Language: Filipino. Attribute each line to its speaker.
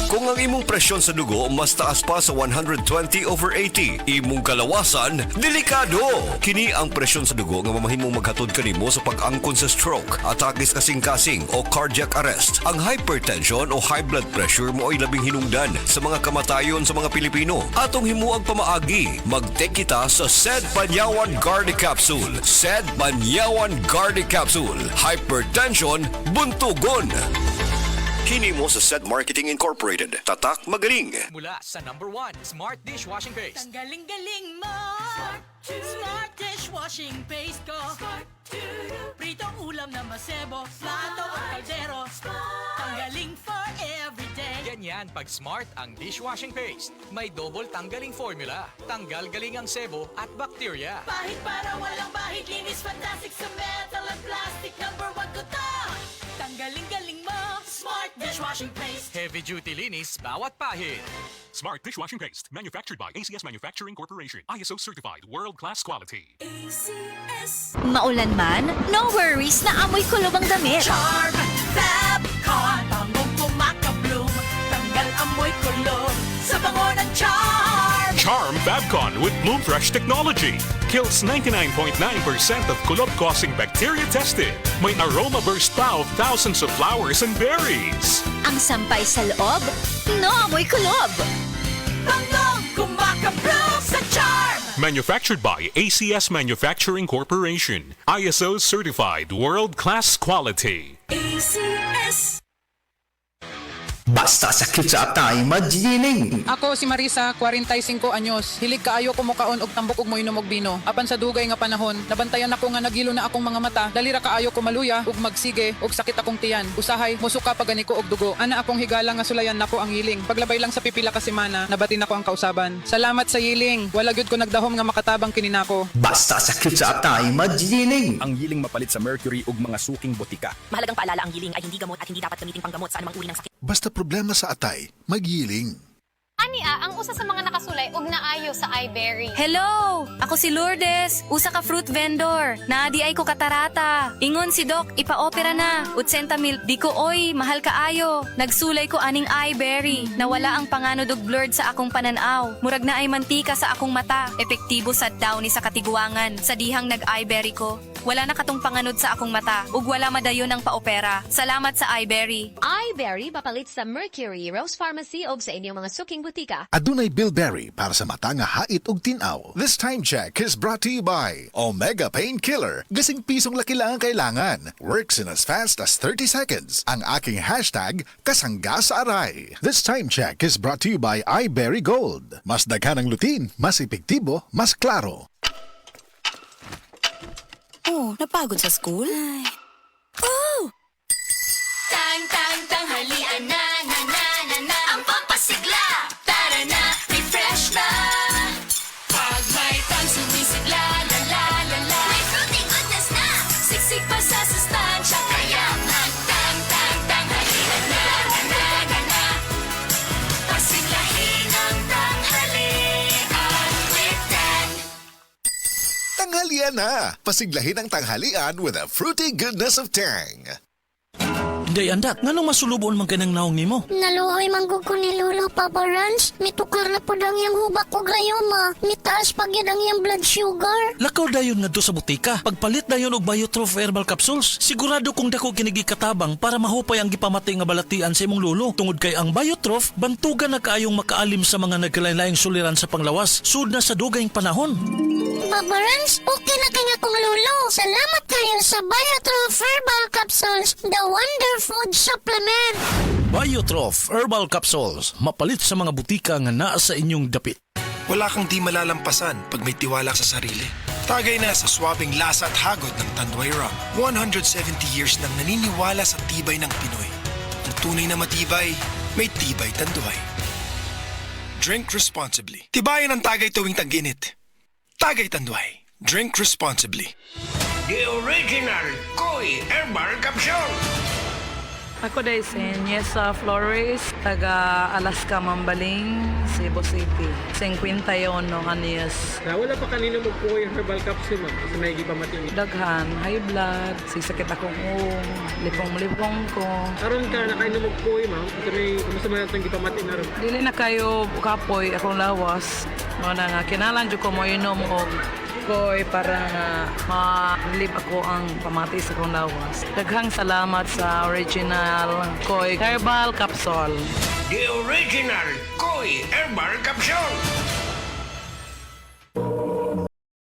Speaker 1: Kung ang imong presyon sa dugo mas taas pa sa 120/80, imong kalawasan, delikado! Kini ang presyon sa dugo nga mamahimong maghatod kanimo sa pag-angkon sa stroke, atake sa kasing-kasing o cardiac arrest. Ang hypertension o high blood pressure mo ay labing hinungdan sa mga kamatayon sa mga Pilipino. Atong himuang pamaagi, mag-take kita sa SED Banyawan Garde Capsule. SED Banyawan Garde Capsule. Hypertension, buntugon! Hini mo sa SED Marketing Incorporated. Tatak magaling.
Speaker 2: Mula sa #1 Smart Dishwashing Paste.
Speaker 3: Tanggaling-galing mo. Smart dishwashing paste ko. Pritong ulam na masebo, plato o kaldero. Tanggaling for everyday.
Speaker 2: Ganyan pag Smart ang dishwashing paste. May double tanggaling formula. Tanggal galing ang sebo at bakterya.
Speaker 3: Bahid para walang bahid, linis fantastic sa metal at plastic. #1 ko to. Tanggaling-galing mo. Smart dishwashing paste.
Speaker 2: Heavy duty linis bawat pahid.
Speaker 4: Smart dishwashing paste, manufactured by ACS Manufacturing Corporation. ISO certified, world-class quality.
Speaker 5: Maulan man, no worries na amoy kulob ang damit.
Speaker 3: Charm Fabcon, bangong kumakabloom. Tanggal amoy kulog sa bango ng Charm.
Speaker 4: Charm Fabcon with Bloom Fresh technology. Kills 99.9% of kulob-causing bacteria tested. May aroma burst pa of thousands of flowers and berries.
Speaker 5: Ang sampay sa loob, no amoy kulob.
Speaker 3: Bangong kumakabloom sa Charm.
Speaker 4: Manufactured by ACS Manufacturing Corporation. ISO certified, world-class quality.
Speaker 3: ACS.
Speaker 6: Basta sakit sa atay, magyining.
Speaker 7: Ako si Marisa, 45 anyos. Hilig kaayo ko mukaon og tambok ug moinom og bino. Apan sa dugay nga panahon, nabantayan ako nga nagilo na akong mga mata. Dalira kaayo ko maluya ug magsige ug sakit akong tiyan. Usahay musuka pagani ko og dugo. Ana akong higala nga sulayan nako ang yiling. Paglabay lang sa pipila ka semana, nabatin ako ang kausaban. Salamat sa yiling. Wala gyud ko nagdahom nga makatabang kini nako.
Speaker 6: Basta sakit sa atay, magyining.
Speaker 8: Ang yiling mapalit sa mercury ug mga suking botika.
Speaker 9: Mahalagang paalala, ang yiling ay hindi gamot at hindi dapat gamitin panggamot sa anumang uri ng sakit.
Speaker 10: Basta problema sa atay, magyiling.
Speaker 11: Ania, ang usa sa mga nakasulay og naayo sa iBerry.
Speaker 5: Hello! Ako si Lourdes, usa ka fruit vendor. Naadi ay ko katarata. Ingon si Doc, ipa-opera na. 80,000, di ko oy, mahal kaayo. Nagsulay ko aning iBerry. Nawala ang panganod og blurred sa akong pananaw. Murag na ay mantika sa akong mata. Epektibo sa daw ni sa katiguangan. Sa dihang nag-iBerry ko. Wala na katong panganod sa akong mata. Ug wala madayon ang paopera. Salamat sa iBerry.
Speaker 11: iBerry papalit sa Mercury, Rose Pharmacy o sa inyong mga suking butika.
Speaker 10: Adunay Bilberry para sa mata nga hait ug tinaw. This time check is brought to you by Omega Painkiller. Gasing pisong laki lang ang kailangan. Works in as fast as 30 seconds. Ang aking hashtag, kasangga sa aray. This time check is brought to you by iBerry Gold. Mas daghan ang lutin, mas epektibo, mas klaro.
Speaker 5: Oh, napagod sa school? Oh!
Speaker 3: Tanghalian na, ang pampasigla. Tara na, refresh na. Pag may sumisigla, may fruity goodness na. Siksik pa sa sustansya, kaya tanghalian na. Pasiglahin ang tanghalian with Dan.
Speaker 10: Tanghalian na! Pasiglahin ang tanghalian with a fruity goodness of Tang.
Speaker 12: Day andak, nganong masulubon man kanang naong nimo?
Speaker 13: Naluoy manggug ko ni Lolo Papa Rans. Mitukar na po ang iyang hubak ko gayoma. Mitaas pag yan ang iyang blood sugar.
Speaker 12: Lakaw dayon nga do sa butika. Pagpalit dayon og Biotrof herbal capsules. Sigurado kung dako kinigi katabang para mahupay ang gipamatay nga balatian sa imong lolo. Tungod kay ang Biotrof, bantugan na kaayong makaalim sa mga nagkalain-laing suliran sa panglawas. Sud na sa dugayng panahon.
Speaker 13: Papa Rans, okay na kanya kong lolo. Salamat kayo sa Biotrof herbal capsules. The Wonder Food Supplement.
Speaker 12: Biotrof herbal capsules. Mapalit sa mga butika nga naa sa inyong dapit.
Speaker 14: Wala kang di malalampasan pag may tiwala sa sarili. Tagay na sa swabing lasa at hagod ng Tanduay Rum. 170 years nang naniniwala sa tibay ng Pinoy. Ang tunay na matibay, may tibay Tanduay. Drink responsibly. Tibayan ang tagay tuwing tag-init. Tagay Tanduay. Drink responsibly.
Speaker 15: The original Koi Herbal Capsule. Ako day si Niesa Flores, taga Alaska, Mambaling, Cebu City. 51 anyos.
Speaker 16: Wala pa kanino magpukoy ang herbal capsule, ma'am. Kasi may gipamatindi.
Speaker 15: Daghan, high blood, sisakit akong lipong-lipong ko.
Speaker 16: Karon ka na kayo magpukoy, ma'am. Kasi may kumusta man itong gipamatin na rin.
Speaker 15: Dili na kayo kapoy akong lawas. Mga nga, kinalan dyan ko mo inom o koy para nga ma-relieve ako ang pamati sa akong lawas. Daghang salamat sa original Koy Herbal Capsule.
Speaker 17: The original Koi Herbal Capsule.